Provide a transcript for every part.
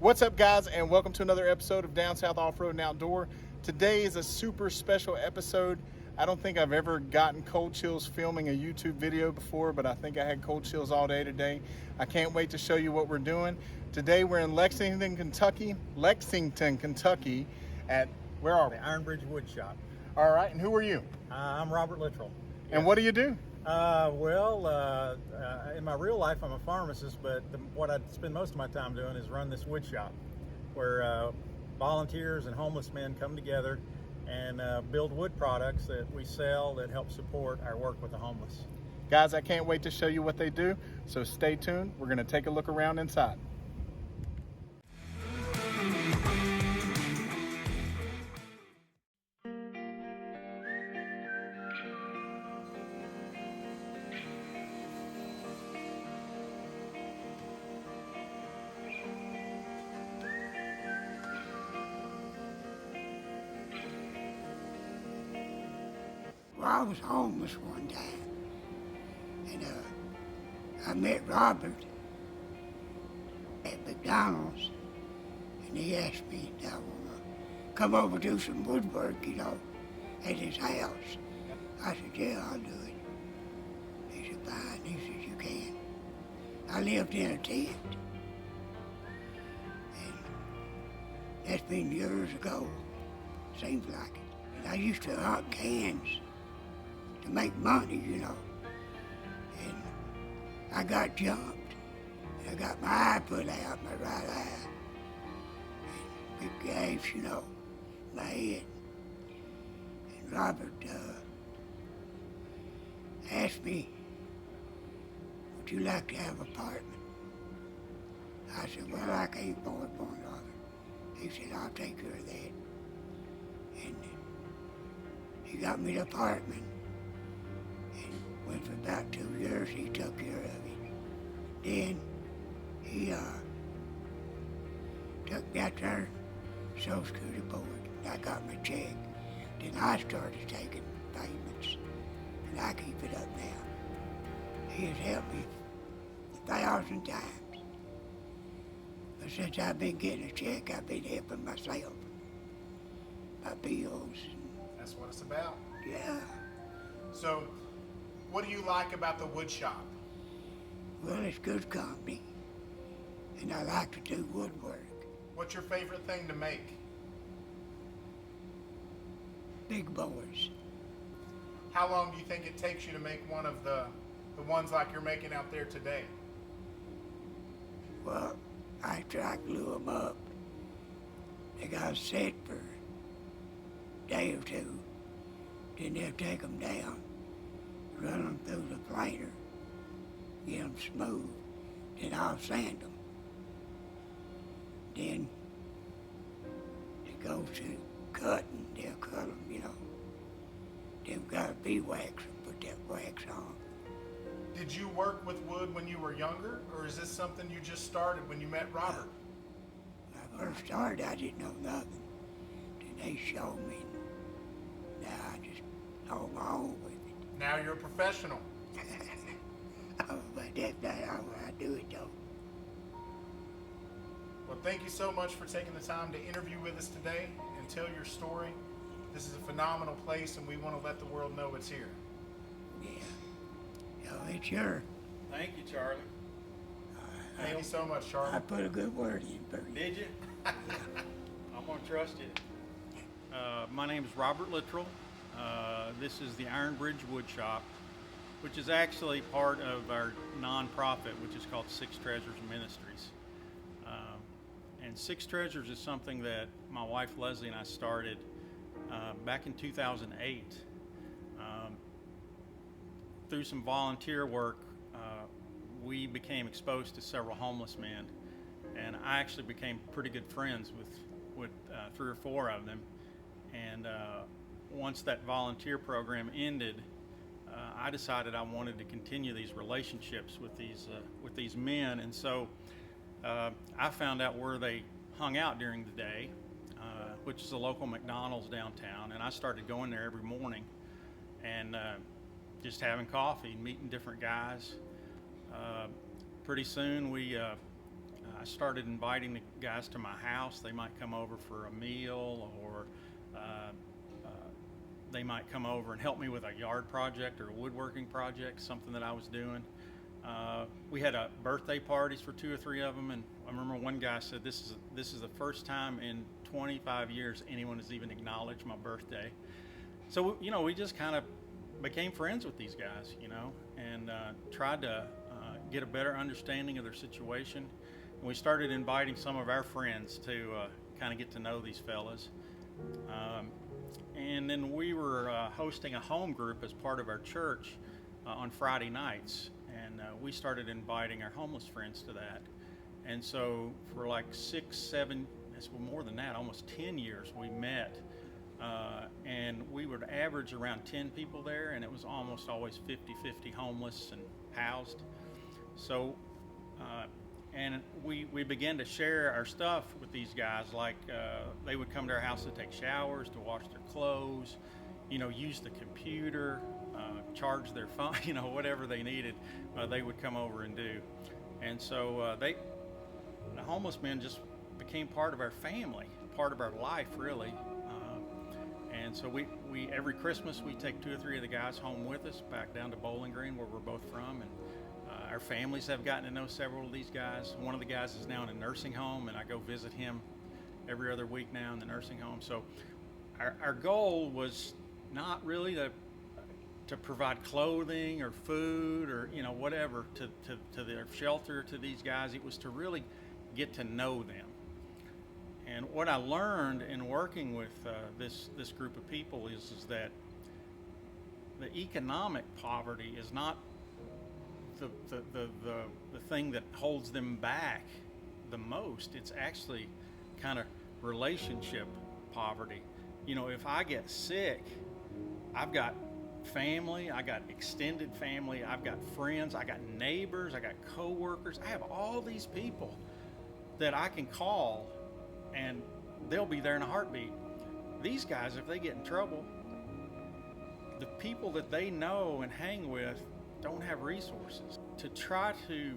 What's up, guys, and welcome to another episode of Down South Off-Road and Outdoor. Today is a super special episode. I don't think I've ever gotten cold chills filming a YouTube video before, but I think I had cold chills all day today. I can't wait to show you what we're doing. Today we're in Lexington, Kentucky. At, where are we? The Iron Bridge Woodshop. All right, and who are you? I'm Robert Littrell. And what do you do? In my real life, I'm a pharmacist, but what I spend most of my time doing is run this wood shop where volunteers and homeless men come together and build wood products that we sell that help support our work with the homeless. Guys, I can't wait to show you what they do, so stay tuned. We're going to take a look around inside. Well, I was homeless one time, and I met Robert at McDonald's, and he asked me if I want to come over do some woodwork, at his house. I said, yeah, I'll do it. He said, fine. He said, you can. I lived in a tent, and that's been years ago, seems like it. And I used to hunt cans to make money, and I got jumped, and I got my eye put out, my right eye, and big gash, my head. And Robert asked me, would you like to have an apartment? I said, well, I can't afford one, Robert. He said, I'll take care of that. And he got me the apartment. Went for about 2 years, he took care of it. Then he took me out there, Social Security board, and I got my check. Then I started taking payments, and I keep it up now. He has helped me 1,000 times. But since I've been getting a check, I've been helping myself. My bills. That's what it's about. Yeah. So, what do you like about the wood shop? Well, it's good company, and I like to do woodwork. What's your favorite thing to make? Big boys. How long do you think it takes you to make one of the ones like you're making out there today? Well, after I glue them up, they got set for a day or two. Then they'll take them down, run them through the planer, get them smooth, then I'll sand them. Then it goes to cutting, they'll cut them, They've got to be wax and put that wax on. Did you work with wood when you were younger, or is this something you just started when you met Robert? When I first started, I didn't know nothing. Then they showed me, and now I just know my own with it. Now you're a professional. Oh, but that's not how I do it, though. Well, thank you so much for taking the time to interview with us today and tell your story. This is a phenomenal place, and we want to let the world know it's here. Yeah. It's your. Thank you, Charlie. Thank you so much, I Charlie. put a good word in for you. Did you? I'm going to trust you. My name is Robert Littrell. This is the Iron Bridge Woodshop, which is actually part of our nonprofit, which is called Six Treasures Ministries. And Six Treasures is something that my wife Leslie and I started back in 2008. Through some volunteer work, we became exposed to several homeless men, and I actually became pretty good friends with 3 or 4 of them. And once that volunteer program ended, I decided I wanted to continue these relationships with these men, and so I found out where they hung out during the day, which is a local McDonald's downtown, and I started going there every morning and just having coffee, meeting different guys. Pretty soon I started inviting the guys to my house. They might come over for a meal, or they might come over and help me with a yard project or a woodworking project, something that I was doing. We had birthday parties for 2 or 3 of them, and I remember one guy said, this is the first time in 25 years anyone has even acknowledged my birthday. So, you know, we just kind of became friends with these guys, you know, and tried to get a better understanding of their situation. And we started inviting some of our friends to kind of get to know these fellas. And then we were hosting a home group as part of our church on Friday nights. And we started inviting our homeless friends to that. And so for like 6, 7, well, more than that, almost 10 years, we met. And we would average around 10 people there, and it was almost always 50-50 homeless and housed. So, and we began to share our stuff with these guys, like they would come to our house to take showers, to wash their clothes, you know, use the computer, charge their phone, you know, whatever they needed, they would come over and do. And so the homeless men just became part of our family, part of our life, really. And so we every Christmas we take 2 or 3 of the guys home with us back down to Bowling Green, where we're both from, and our families have gotten to know several of these guys. One of the guys is now in a nursing home, and I go visit him every other week now in the nursing home. So our goal was not really to provide clothing or food or, you know, whatever to their shelter to these guys. It was to really get to know them. And what I learned in working with this group of people is that the economic poverty is not the thing that holds them back the most. It's actually kind of relationship poverty. You know, if I get sick, I've got family, I got extended family, I've got friends, I got neighbors, I got coworkers. I have all these people that I can call, and they'll be there in a heartbeat. These guys, if they get in trouble, the people that they know and hang with don't have resources. To try to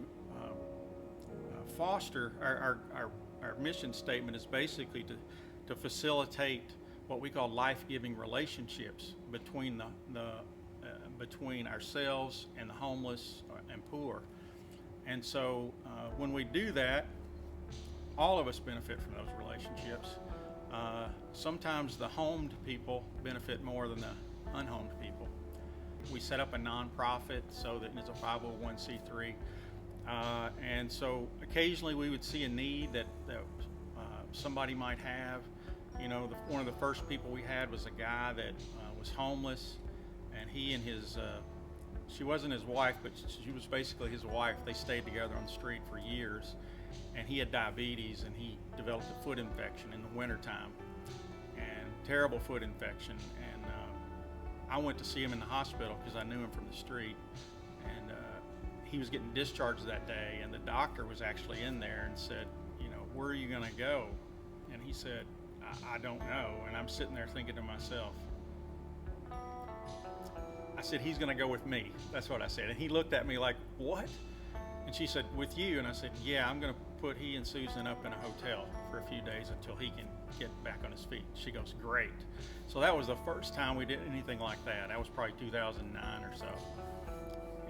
foster our mission statement is basically to facilitate what we call life-giving relationships between between ourselves and the homeless and poor. And so when we do that, all of us benefit from those relationships. Sometimes the homed people benefit more than the unhomed people. We set up a nonprofit so that it's a 501c3. And so occasionally we would see a need that somebody might have. You know, one of the first people we had was a guy that was homeless, and he and his, she wasn't his wife, but she was basically his wife. They stayed together on the street for years, and he had diabetes, and he developed a foot infection in the wintertime, and terrible foot infection. And I went to see him in the hospital because I knew him from the street, and he was getting discharged that day, and the doctor was actually in there and said, you know, where are you going to go? And he said, I don't know. And I'm sitting there thinking to myself, I said, he's going to go with me. That's what I said. And he looked at me like, what? And she said, with you? And I said, yeah, I'm going to put he and Susan up in a hotel for a few days until he can get back on his feet. She goes, great. So that was the first time we did anything like that. That was probably 2009 or so.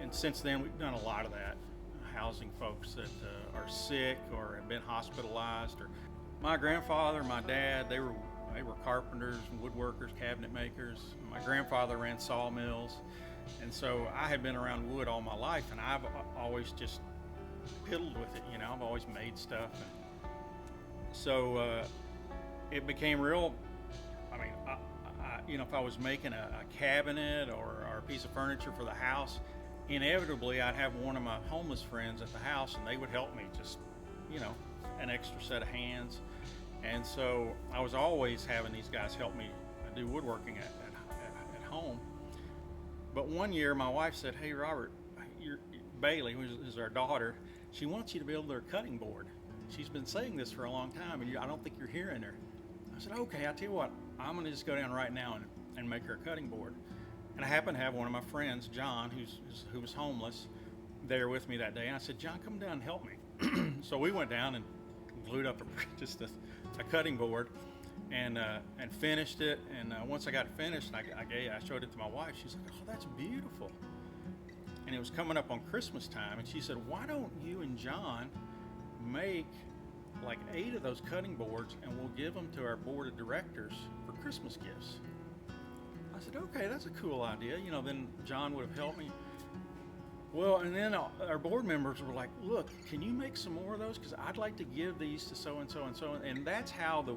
And since then, we've done a lot of that, housing folks that are sick or have been hospitalized. Or my grandfather, my dad, they were carpenters and woodworkers, cabinet makers. My grandfather ran sawmills. And so I had been around wood all my life, and I've always just piddled with it, you know. I've always made stuff. And so it became real. I mean, you know, if I was making a cabinet or a piece of furniture for the house, inevitably I'd have one of my homeless friends at the house, and they would help me, just, you know, an extra set of hands. And so I was always having these guys help me do woodworking at home. But one year my wife said, hey Robert, Bailey, who is our daughter, she wants you to build her cutting board. She's been saying this for a long time, and I don't think you're hearing her. I said, okay, I'll tell you what, I'm gonna just go down right now and make her a cutting board. And I happened to have one of my friends, John, who was homeless, there with me that day. And I said, John, come down and help me. So we went down and glued up just a cutting board, and finished it. And once I got it finished, I showed it to my wife. She's like, "Oh, that's beautiful." And it was coming up on Christmas time, and she said, "Why don't you and John make like 8 of those cutting boards, and we'll give them to our board of directors for Christmas gifts?" I said, "Okay, that's a cool idea." Then John would have helped me. Well, and then our board members were like, "Look, can you make some more of those? Because I'd like to give these to so and so and so." And that's how the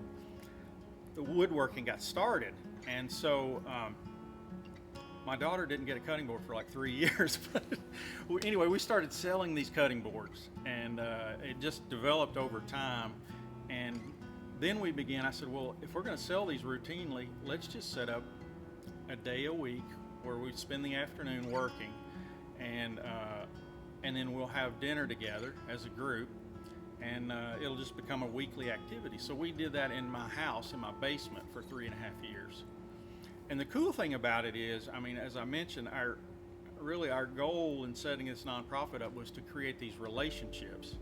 woodworking got started. And so my daughter didn't get a cutting board for like 3 years. But anyway, we started selling these cutting boards, and it just developed over time. And then we began, I said, well, if we're going to sell these routinely, let's just set up a day a week where we spend the afternoon working, and then we'll have dinner together as a group, and it'll just become a weekly activity. So we did that in my house, in my basement, for 3.5 years. And the cool thing about it is, I mean, as I mentioned, our goal in setting this nonprofit up was to create these relationships.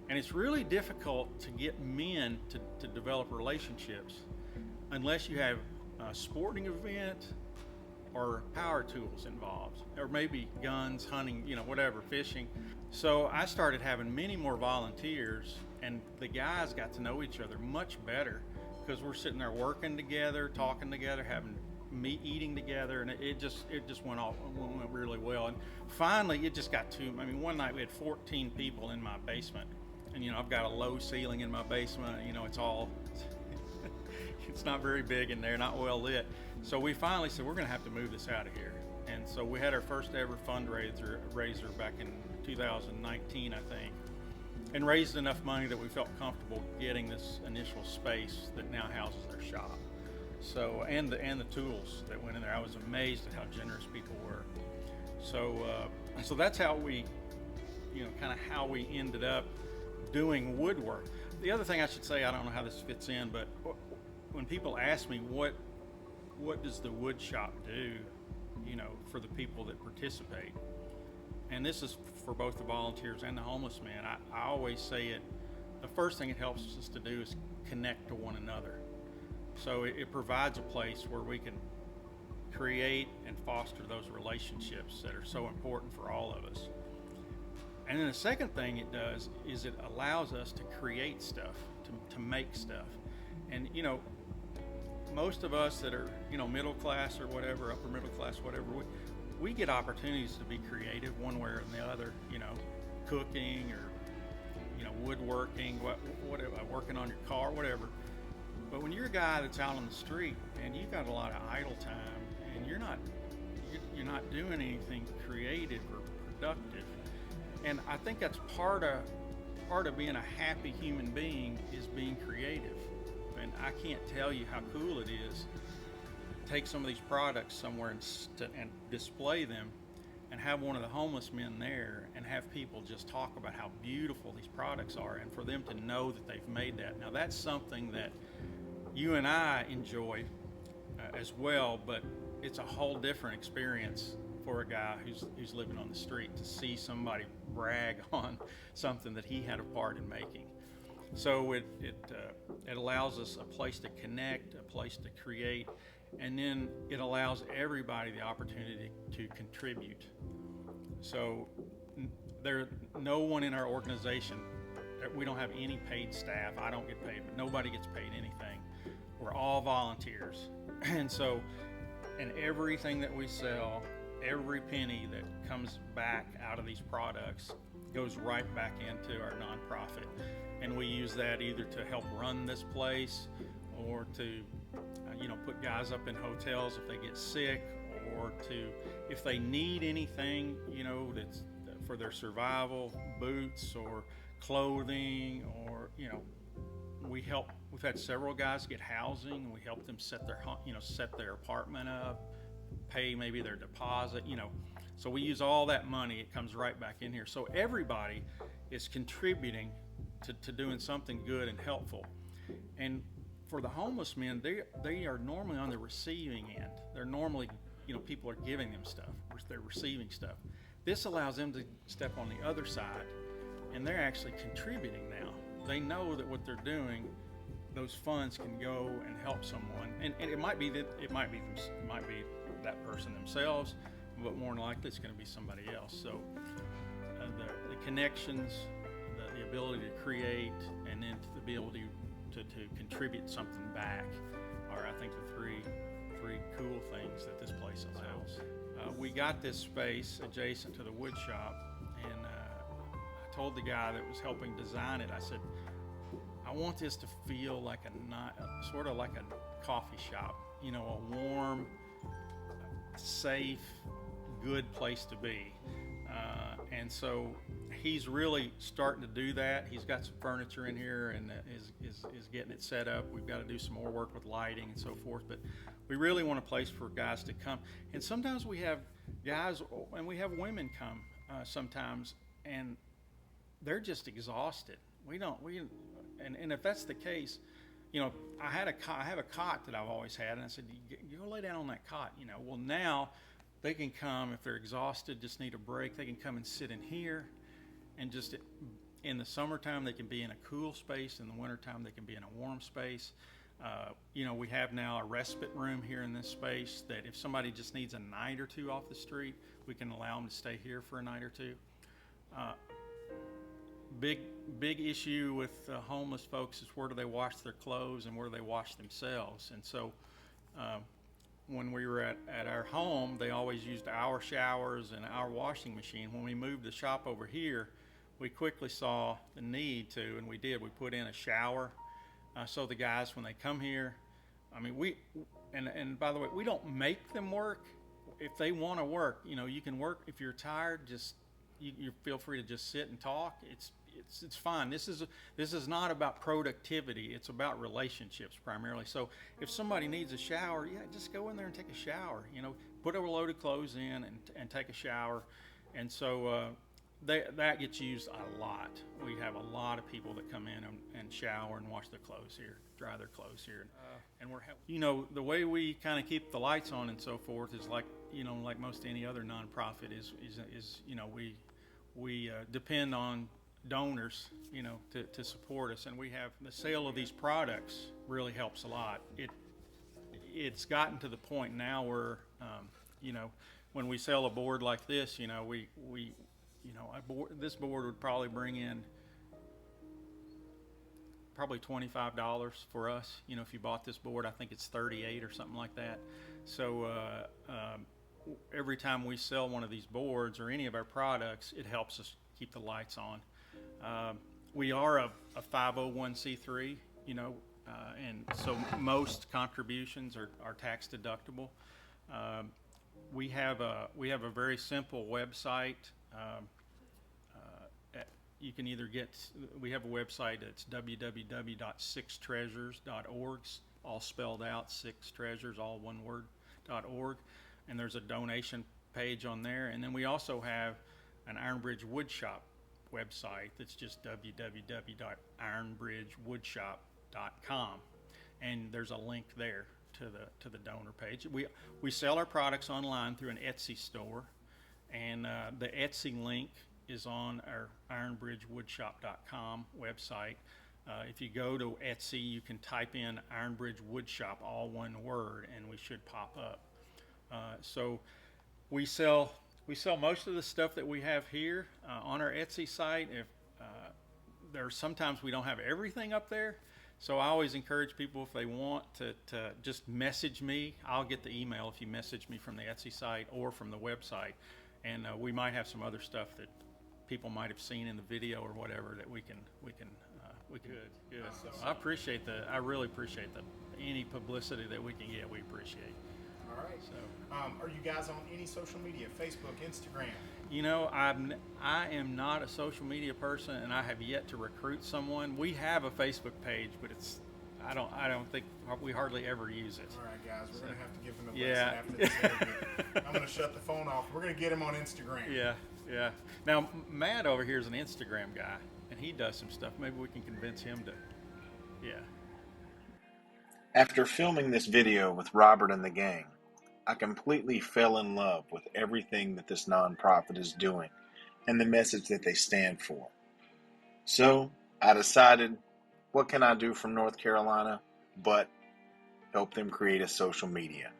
And it's really difficult to get men to develop relationships unless you have a sporting event or power tools involved, or maybe guns, hunting, whatever, fishing. So I started having many more volunteers, and the guys got to know each other much better because we're sitting there working together, talking together, having eating together, and it just went really well. And finally, it just got one night we had 14 people in my basement, and I've got a low ceiling in my basement. It's not very big in there, not well lit. So we finally said, we're going to have to move this out of here. And so we had our first ever fundraiser back in 2019, I think, and raised enough money that we felt comfortable getting this initial space that now houses our shop. So, and the tools that went in there, I was amazed at how generous people were. So that's how we, kind of how we ended up doing woodwork. The other thing I should say, I don't know how this fits in, but when people ask me what does the wood shop do, for the people that participate, and this is for both the volunteers and the homeless man, I always say it, the first thing it helps us to do is connect to one another. So it provides a place where we can create and foster those relationships that are so important for all of us. And then the second thing it does is it allows us to create stuff, to make stuff. And most of us that are middle class or whatever, upper middle class, whatever, we get opportunities to be creative one way or the other, cooking or woodworking, whatever, working on your car, whatever. But when you're a guy that's out on the street and you've got a lot of idle time and you're not doing anything creative or productive, and I think that's part of being a happy human being is being creative. And I can't tell you how cool it is to take some of these products somewhere and display them, and have one of the homeless men there and have people just talk about how beautiful these products are, and for them to know that they've made that. Now that's something that you and I enjoy as well, but it's a whole different experience for a guy who's living on the street to see somebody brag on something that he had a part in making. So it allows us a place to connect, a place to create, and then it allows everybody the opportunity to contribute. So no one in our organization, we don't have any paid staff. I don't get paid, but nobody gets paid anything. We're all volunteers. And so, and everything that we sell, every penny that comes back out of these products goes right back into our nonprofit. And we use that either to help run this place, or to put guys up in hotels if they get sick, or if they need anything, that's for their survival, boots or clothing, or we've had several guys get housing, and we help them set their apartment up, pay maybe their deposit, so we use all that money. It comes right back in here. So everybody is contributing to doing something good and helpful. And for the homeless men, they are normally on the receiving end. They're normally, people are giving them stuff, they're receiving stuff. This allows them to step on the other side, and they're actually contributing now. they know that what they're doing, those funds can go and help someone, and it might be that person themselves, but more than likely it's going to be somebody else. So the connections, the ability to create, and then to be able to contribute something back are, I think, the three cool things that this place allows. We got this space adjacent to the wood shop, and I told the guy that was helping design it, I said, I want this to feel like sort of like a coffee shop, you know, a warm, safe, good place to be. And so he's really starting to do that. He's got some furniture in here and is getting it set up. We've got to do some more work with lighting and so forth, but we really want a place for guys to come. And sometimes we have guys and we have women come sometimes, and they're just exhausted. And if that's the case, you know, I have a cot that I've always had, and I said, you go lay down on that cot, you know. Well, now they can come, if they're exhausted, just need a break, they can come and sit in here, and just in the summertime they can be in a cool space, in the wintertime they can be in a warm space. You know, we have now a respite room here in this space that if somebody just needs a night or two off the street, we can allow them to stay here for a night or two. Big issue with homeless folks is where do they wash their clothes and where do they wash themselves. And so when we were at our home, they always used our showers and our washing machine. When we moved the shop over here, we quickly saw the need to, and we did. We put in a shower so the guys, when they come here, I mean, and by the way, we don't make them work. If they want to work, you know, you can work. If you're tired, just you feel free to just sit and talk. It's fine. This is not about productivity. It's about relationships primarily. So if somebody needs a shower, yeah, just go in there and take a shower. You know, put a load of clothes in and take a shower. And so that gets used a lot. We have a lot of people that come in and shower and wash their clothes here, dry their clothes here. And we're, you know, the way we kind of keep the lights on and so forth is like, you know, like most any other nonprofit is you know, we depend on donors, you know, to support us, and we have the sale of these products really helps a lot. It's gotten to the point now where, you know, when we sell a board like this, you know, we you know, this board would probably bring in probably $25 for us. You know, if you bought this board, I think it's 38 or something like that. So every time we sell one of these boards or any of our products, it helps us keep the lights on. We are a 501c3, you know, and so most contributions are tax deductible. We have a very simple website. You can either we have a website that's www.sixtreasures.org, all spelled out, Six Treasures, all one word, .org, and there's a donation page on there. And then we also have an Iron Bridge Woodshop website that's just www.ironbridgewoodshop.com, and there's a link there to the donor page. We sell our products online through an Etsy store, and the Etsy link is on our ironbridgewoodshop.com website. If you go to Etsy, you can type in Iron Bridge Woodshop, all one word, and we should pop up. So we sell most of the stuff that we have here on our Etsy site. If there's sometimes we don't have everything up there, so I always encourage people, if they want to just message me. I'll get the email if you message me from the Etsy site or from the website, and we might have some other stuff that people might have seen in the video or whatever that we can. Good. I really appreciate any publicity that we can get. We appreciate. All right. So, are you guys on any social media? Facebook, Instagram? You know, I am not a social media person, and I have yet to recruit someone. We have a Facebook page, but I don't think we hardly ever use it. All right, guys, we're gonna have to give him a lesson after this interview. I'm gonna shut the phone off. We're gonna get him on Instagram. Yeah. Now Matt over here is an Instagram guy, and he does some stuff. Maybe we can convince him to. Yeah. After filming this video with Robert and the gang, I completely fell in love with everything that this nonprofit is doing and the message that they stand for. So, I decided, what can I do from North Carolina but help them create a social media?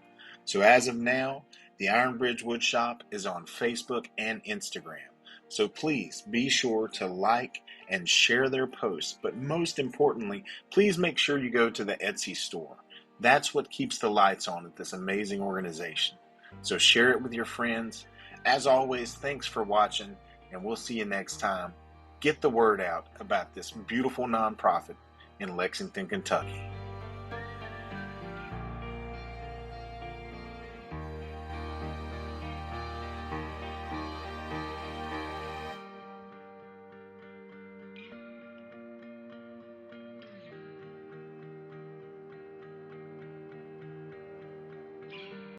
So as of now, the Iron Bridge Woodshop is on Facebook and Instagram. So please be sure to like and share their posts. But most importantly, please make sure you go to the Etsy store. That's what keeps the lights on at this amazing organization. So share it with your friends. As always, thanks for watching, and we'll see you next time. Get the word out about this beautiful nonprofit in Lexington, Kentucky.